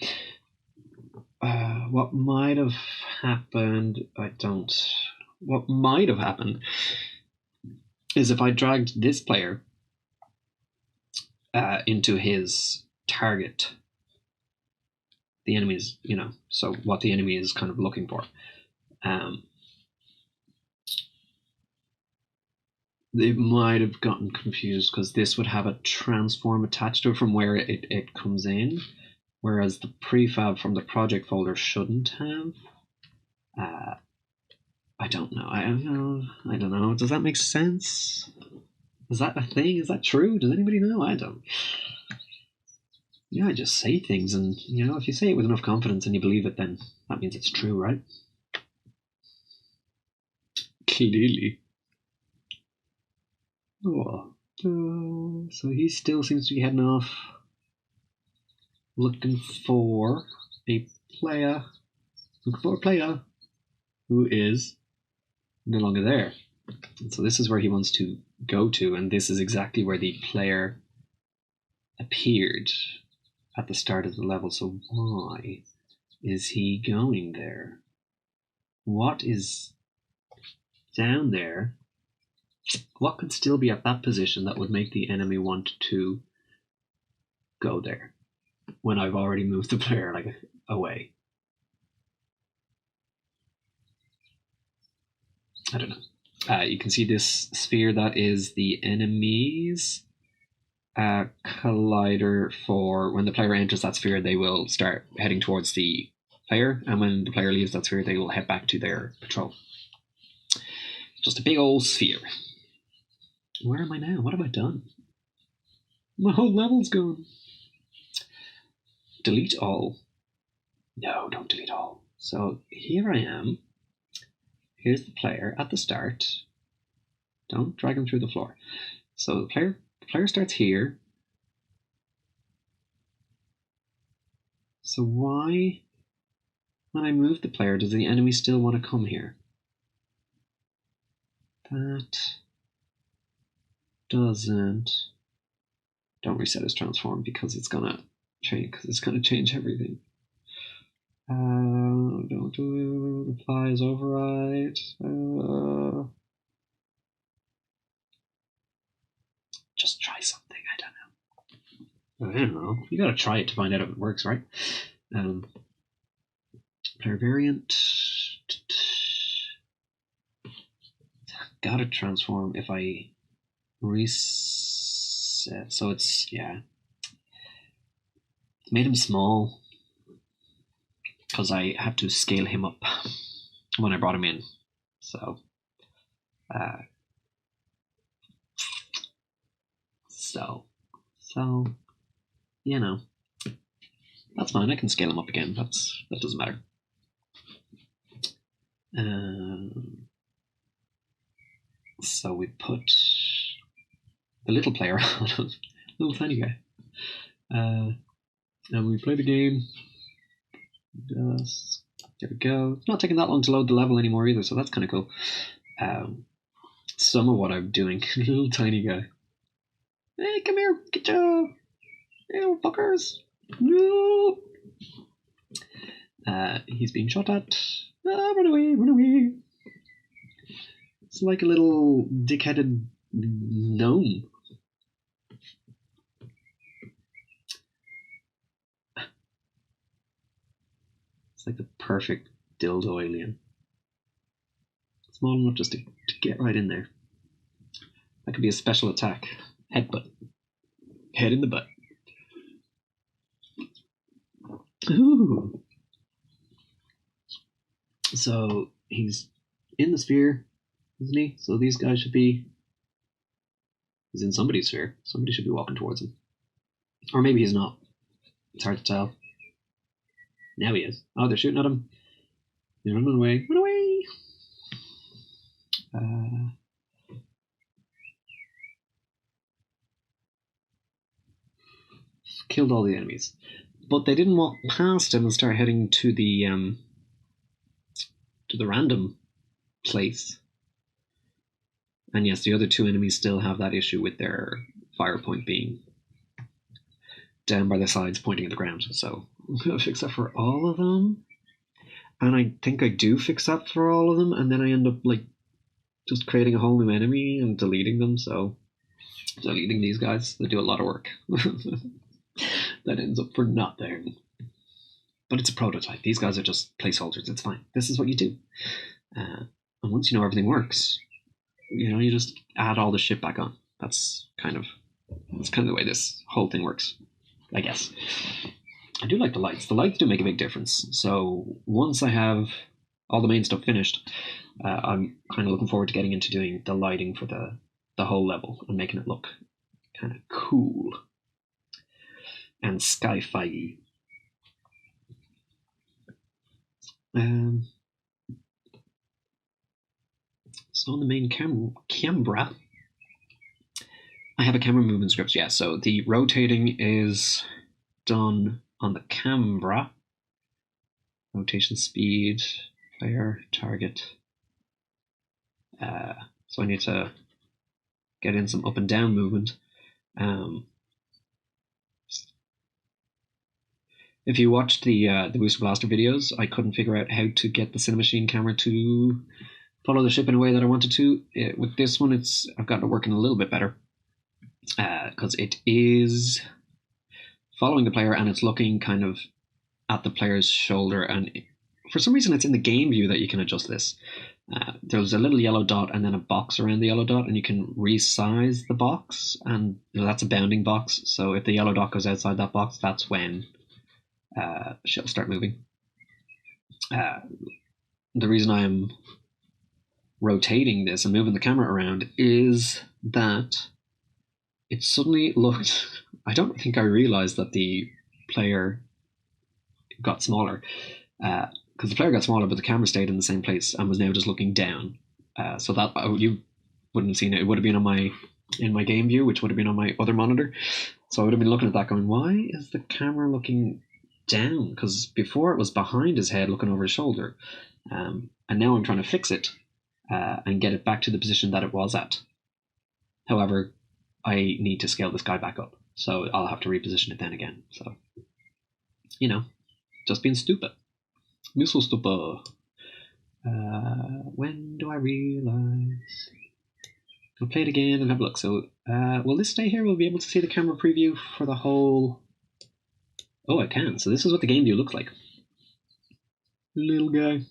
What might have happened, what might have happened is if I dragged this player into his target, the enemy's, so what the enemy is kind of looking for. They might have gotten confused because this would have a transform attached to it from where it comes in, whereas the prefab from the project folder shouldn't have. I don't know. I don't know. Does that make sense? Is that a thing? Is that true? Does anybody know? I don't. I just say things, and if you say it with enough confidence and you believe it, then that means it's true, right? Clearly. Oh, so he still seems to be heading off, looking for a player who is no longer there. And so this is where he wants to go to, and this is exactly where the player appeared at the start of the level. So why is he going there? What is down there? What could still be at that position that would make the enemy want to go there when I've already moved the player away? I don't know. You can see this sphere, that is the enemy's collider. For when the player enters that sphere, they will start heading towards the player, and when the player leaves that sphere, they will head back to their patrol. Just a big old sphere. Where am I now? What have I done? My whole level's gone. Delete all. No, don't delete all. So here I am. Here's the player at the start. Don't drag him through the floor. So the player starts here. So why, when I move the player, does the enemy still want to come here? That doesn't. Don't reset his transform because it's gonna change. Because it's gonna change everything. Don't do it. Apply as override. Just try something. I don't know. You gotta try it to find out if it works, right? Player variant. Gotta transform if I reset. So it's, yeah. Made him small because I had to scale him up when I brought him in. So, you know, that's fine. I can scale him up again. That doesn't matter. So we put the little player on, little tiny guy, and we play the game. Just, there we go. It's not taking that long to load the level anymore either, so that's kind of cool. Some of what I'm doing, little tiny guy. Hey, come here, get you, you fuckers! No. He's being shot at. Run away, run away! It's like a little dick-headed gnome. It's like the perfect dildo alien. Small enough just to get right in there. That could be a special attack. Headbutt. Head in the butt. Ooh. So he's in the sphere, isn't he? So these guys should be... He's in somebody's sphere. Somebody should be walking towards him. Or maybe he's not. It's hard to tell. Now he is. Oh, they're shooting at him. He's running away. Run away! Killed all the enemies. But they didn't walk past him and start heading to the random place. And yes, the other two enemies still have that issue with their fire point being down by the sides pointing at the ground. So I'm going to fix that for all of them. And I think I do fix that for all of them, and then I end up like just creating a whole new enemy and deleting them. So deleting these guys, they do a lot of work. That ends up for nothing. But it's a prototype. These guys are just placeholders. It's fine. This is what you do. And once you know everything works, you just add all the shit back on. That's kind of the way this whole thing works, I guess. I do like the lights. The lights do make a big difference. So once I have all the main stuff finished, I'm kind of looking forward to getting into doing the lighting for the whole level and making it look kind of cool and sci-fi. So on the main camera, I have a camera movement script. Yeah, so the rotating is done on the camera. Rotation speed, player, target. So I need to get in some up and down movement. If you watched the Booster Blaster videos, I couldn't figure out how to get the Cinemachine camera to follow the ship in a way that I wanted to. With this one, I've gotten it working a little bit better because it is following the player and it's looking kind of at the player's shoulder, and for some reason it's in the game view that you can adjust this. There's a little yellow dot and then a box around the yellow dot, and you can resize the box, and that's a bounding box, so if the yellow dot goes outside that box, that's when she'll start moving. The reason I'm rotating this and moving the camera around is that it suddenly looked. I don't think I realized that the player got smaller, because the player got smaller, but the camera stayed in the same place and was now just looking down. So that you wouldn't have seen it. It would have been in my game view, which would have been on my other monitor. So I would have been looking at that, going, "Why is the camera looking down?" Because before it was behind his head, looking over his shoulder, and now I'm trying to fix it and get it back to the position that it was at. However, I need to scale this guy back up, so I'll have to reposition it then again. So, just being stupid. You're so stupid. When do I realize? I'll play it again and have a look. So, will this stay here? We'll be able to see the camera preview for the whole. Oh, I can. So this is what the game view looks like. Little guy.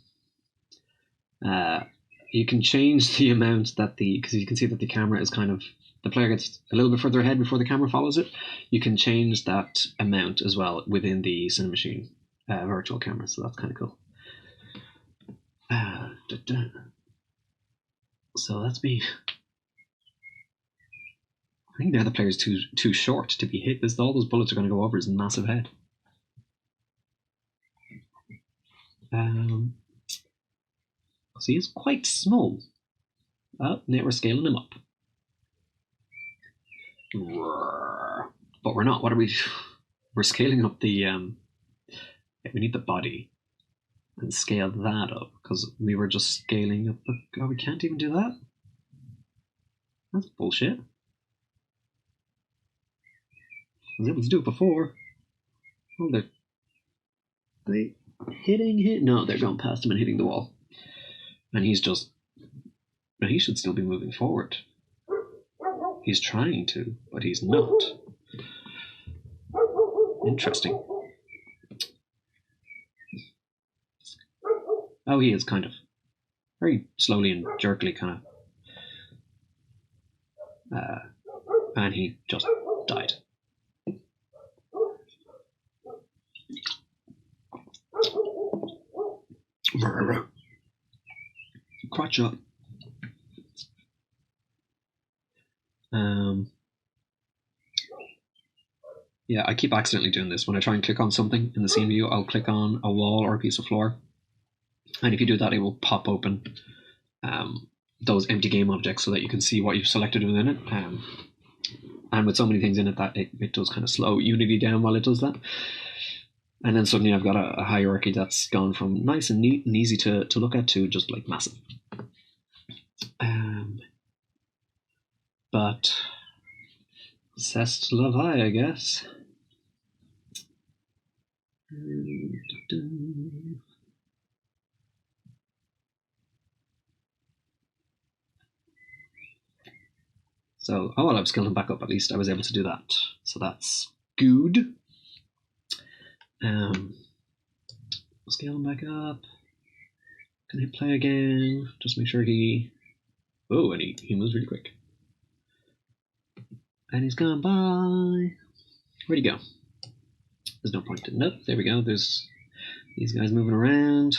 You can change the amount that because you can see that the camera is kind of, the player gets a little bit further ahead before the camera follows it. You can change that amount as well within the Cinemachine virtual camera. So that's kind of cool. So that's me. I think the other player's too short to be hit. All those bullets are going to go over his massive head. So he is quite small. Now we're scaling him up. But we're not. What are we? We're scaling up the. We need the body and scale that up, because we were just scaling up the. Oh, we can't even do that? That's bullshit. I was able to do it before. Oh, they hitting him? No, they're going past him and hitting the wall. And he's just. And he should still be moving forward. He's trying to, but he's not. Interesting. Oh, he is kind of. Very slowly and jerkily, kind of. And he just died. Crotch up. Yeah, I keep accidentally doing this. When I try and click on something in the scene view, I'll click on a wall or a piece of floor. And if you do that, it will pop open those empty game objects so that you can see what you've selected within it. And with so many things in it, that it does kind of slow Unity down while it does that. And then suddenly I've got a hierarchy that's gone from nice and neat and easy to look at to just like massive. But c'est la vie, I guess. So, well, I've scaled him back up. At least I was able to do that. So that's good. Scale him back up. Can hit play again? Just make sure he. Oh, and he moves really quick. And he's gone by. Where'd he go? There's no point in. Nope, there we go. There's these guys moving around.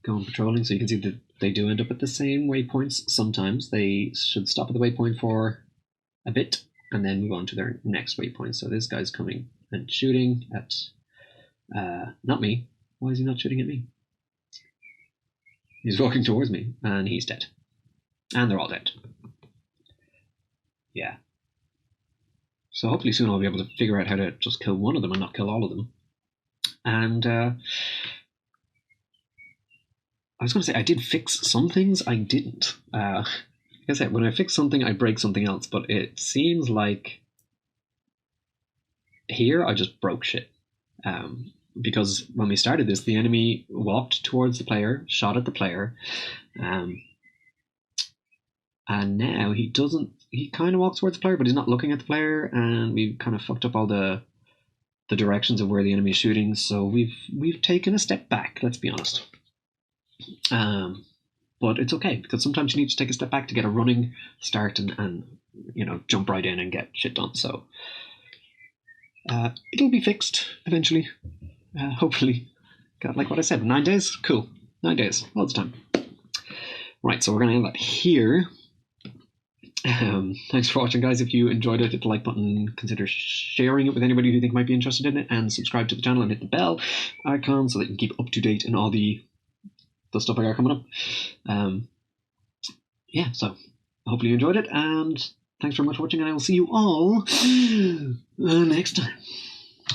Going patrolling, so you can see that they do end up at the same waypoints sometimes. They should stop at the waypoint for a bit and then move on to their next waypoint. So this guy's coming and shooting at not me. Why is he not shooting at me? He's walking towards me and he's dead. And they're all dead. Yeah. So hopefully soon I'll be able to figure out how to just kill one of them and not kill all of them. And I was going to say, I did fix some things. I didn't. Like I said, when I fix something, I break something else. But it seems like here I just broke shit. Because when we started this, the enemy walked towards the player, shot at the player. And now he doesn't. He kind of walks towards the player, but he's not looking at the player. And we've kind of fucked up all the directions of where the enemy is shooting. So we've taken a step back. Let's be honest. But it's okay, because sometimes you need to take a step back to get a running start and jump right in and get shit done. So it'll be fixed eventually, hopefully. Got like what I said, 9 days? Cool. 9 days. Loads of time. Right, so we're going to end that here. Thanks for watching, guys. If you enjoyed it, hit the like button, consider sharing it with anybody who you think might be interested in it, and subscribe to the channel and hit the bell icon so that you can keep up to date in all the stuff I got coming up. Yeah, so hopefully you enjoyed it, and thanks very much for watching, and I will see you all next time.